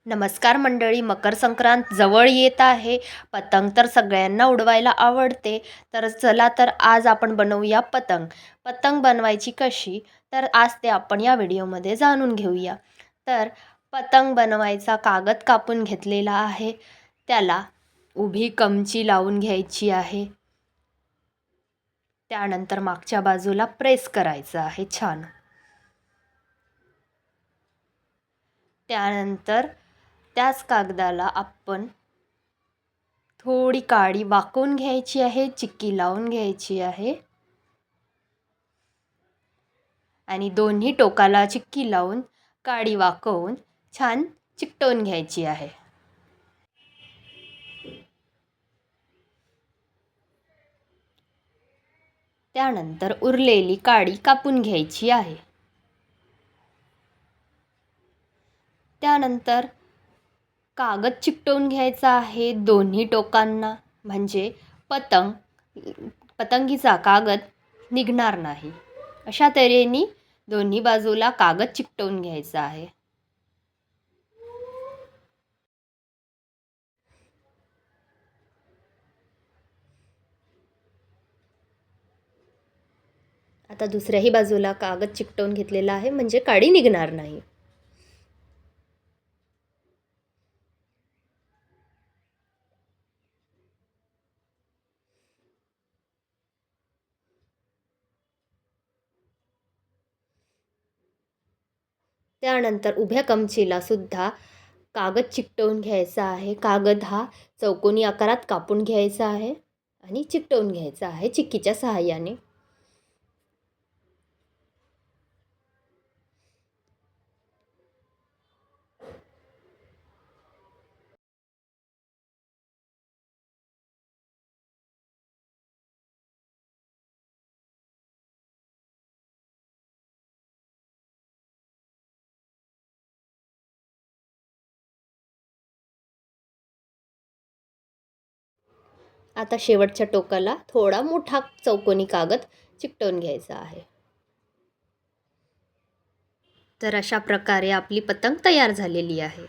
नमस्कार मंडळी, मकर संक्रांत जवळ येत आहे. पतंग तर सगळ्यांना उडवायला आवडते. तर चला तर आज आपण बनवूया पतंग. पतंग बनवायची कशी, तर आज ते आपण या व्हिडिओमध्ये जाणून घेऊया. तर पतंग बनवायचा कागद कापून घेतलेला आहे. त्याला उभी कमची लावून घ्यायची आहे. त्यानंतर मागच्या बाजूला प्रेस करायचं आहे छान. त्यानंतर त्याच कागदाला आपण थोडी काडी वाकवून घ्यायची आहे, चिक्की लावून घ्यायची आहे आणि दोन्ही टोकाला चिक्की लावून काडी वाकवून छान चिकटवून घ्यायची आहे. त्यानंतर उरलेली काडी कापून घ्यायची आहे. त्यानंतर कागद चिकटवून घ्यायचा आहे दोन्ही टोकांना, म्हणजे पतंगीचा कागद निघणार नाही. अशा तऱ्हेने दोन्ही बाजूला कागद चिकटवून घ्यायचा आहे. आता दुसऱ्याही बाजूला कागद चिकटवून घेतलेला आहे, म्हणजे काडी निघणार नाही. त्यानंतर उभ्या कमचीला सुद्धा कागद चिकटवून घ्यायचा आहे. कागद हा चौकोनी आकारात कापून घ्यायचा आहे आणि चिकटवून घ्यायचा आहे चिक्कीच्या सहाय्याने. आता शेवटच्या टोकाला थोडा मोठा चौकोनी कागद चिकटवून घ्यायचा आहे. तर अशा प्रकारे आपली पतंग तयार झालेली आहे.